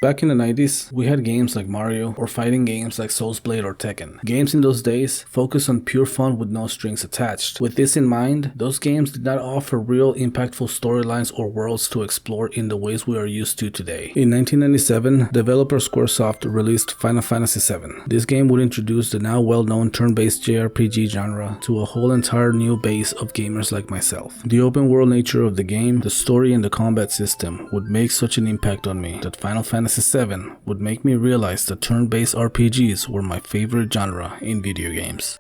Back in the 90s, we had games like Mario or fighting games like Soulsblade or Tekken. Games in those days focused on pure fun with no strings attached. With this in mind, those games did not offer real impactful storylines or worlds to explore in the ways we are used to today. In 1997, developer Squaresoft released Final Fantasy VII. This game would introduce the now well-known turn-based JRPG genre to a whole entire new base of gamers like myself. The open-world nature of the game, the story, and the combat system would make such an impact on me that Final Fantasy VII would make me realize that turn-based RPGs were my favorite genre in video games.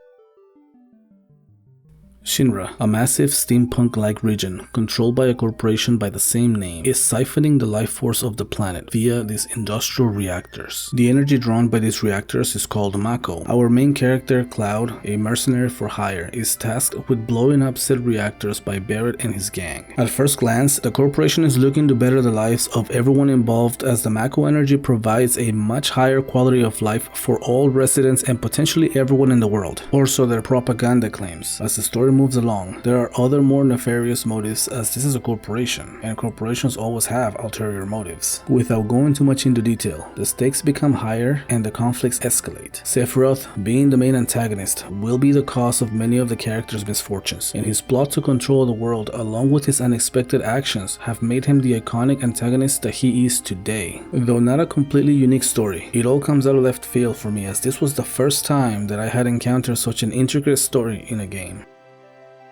Shinra, a massive steampunk-like region controlled by a corporation by the same name, is siphoning the life force of the planet via these industrial reactors. The energy drawn by these reactors is called Mako. Our main character, Cloud, a mercenary for hire, is tasked with blowing up said reactors by Barrett and his gang. At first glance, the corporation is looking to better the lives of everyone involved, as the Mako energy provides a much higher quality of life for all residents and potentially everyone in the world. Or so their propaganda claims. As the story moves along, there are other more nefarious motives, as this is a corporation, and corporations always have ulterior motives. Without going too much into detail, the stakes become higher and the conflicts escalate. Sephiroth, being the main antagonist, will be the cause of many of the characters' misfortunes, and his plot to control the world along with his unexpected actions have made him the iconic antagonist that he is today. Though not a completely unique story, it all comes out of left field for me, as this was the first time that I had encountered such an intricate story in a game.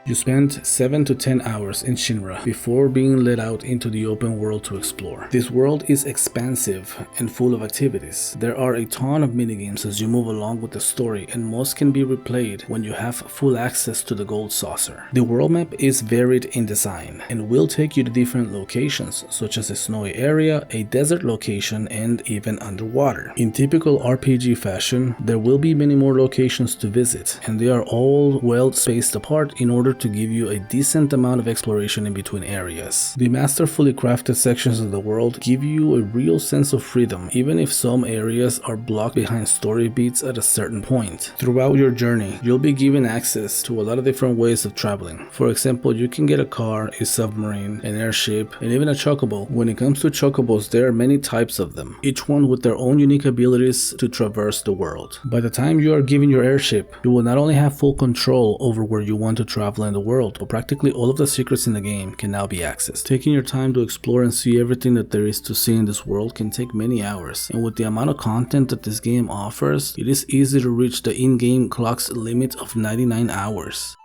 You spend 7 to 10 hours in Shinra before being let out into the open world to explore. This world is expansive and full of activities. There are a ton of minigames as you move along with the story, and most can be replayed when you have full access to the gold saucer. The world map is varied in design and will take you to different locations, such as a snowy area, a desert location, and even underwater. In typical RPG fashion, there will be many more locations to visit, and they are all well spaced apart in order to give you a decent amount of exploration in between areas. The masterfully crafted sections of the world give you a real sense of freedom, even if some areas are blocked behind story beats at a certain point. Throughout your journey, you'll be given access to a lot of different ways of traveling. For example, you can get a car, a submarine, an airship, and even a chocobo. When it comes to chocobos, there are many types of them, each one with their own unique abilities to traverse the world. By the time you are given your airship, you will not only have full control over where you want to travel in the world, but practically all of the secrets in the game can now be accessed. Taking your time to explore and see everything that there is to see in this world can take many hours, and with the amount of content that this game offers, it is easy to reach the in-game clock's limit of 99 hours.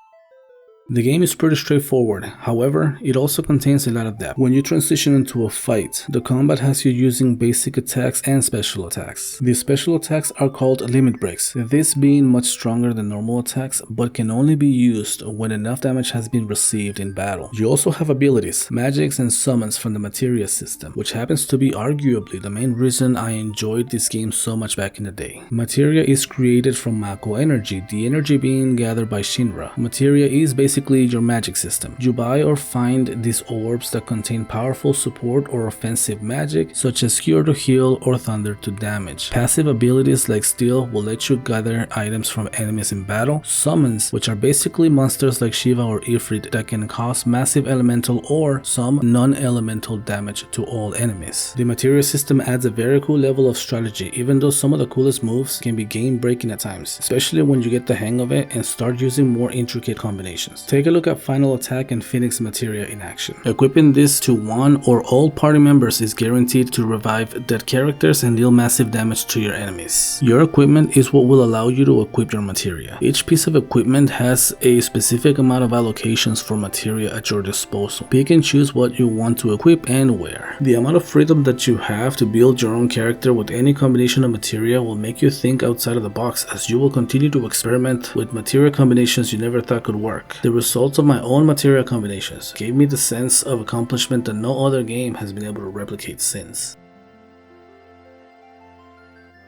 The game is pretty straightforward, however, it also contains a lot of depth. When you transition into a fight, the combat has you using basic attacks and special attacks. The special attacks are called limit breaks, this being much stronger than normal attacks, but can only be used when enough damage has been received in battle. You also have abilities, magics, and summons from the materia system, which happens to be arguably the main reason I enjoyed this game so much back in the day. Materia is created from Mako energy, the energy being gathered by Shinra. Materia is basically your magic system. You buy or find these orbs that contain powerful support or offensive magic, such as Cure to heal or Thunder to damage. Passive abilities like Steel will let you gather items from enemies in battle. Summons, which are basically monsters like Shiva or Ifrit that can cause massive elemental or some non-elemental damage to all enemies. The materia system adds a very cool level of strategy, even though some of the coolest moves can be game-breaking at times, especially when you get the hang of it and start using more intricate combinations. Take a look at Final Attack and Phoenix Materia in action. Equipping this to one or all party members is guaranteed to revive dead characters and deal massive damage to your enemies. Your equipment is what will allow you to equip your materia. Each piece of equipment has a specific amount of allocations for materia at your disposal. Pick and choose what you want to equip and where. The amount of freedom that you have to build your own character with any combination of materia will make you think outside of the box, as you will continue to experiment with materia combinations you never thought could work. The results of my own materia combinations gave me the sense of accomplishment that no other game has been able to replicate since.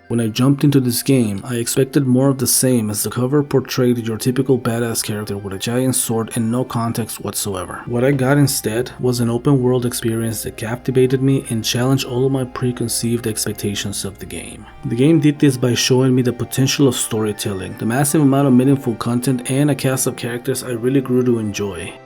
When I jumped into this game, I expected more of the same, as the cover portrayed your typical badass character with a giant sword and no context whatsoever. What I got instead was an open world experience that captivated me and challenged all of my preconceived expectations of the game. The game did this by showing me the potential of storytelling, the massive amount of meaningful content, and a cast of characters I really grew to enjoy.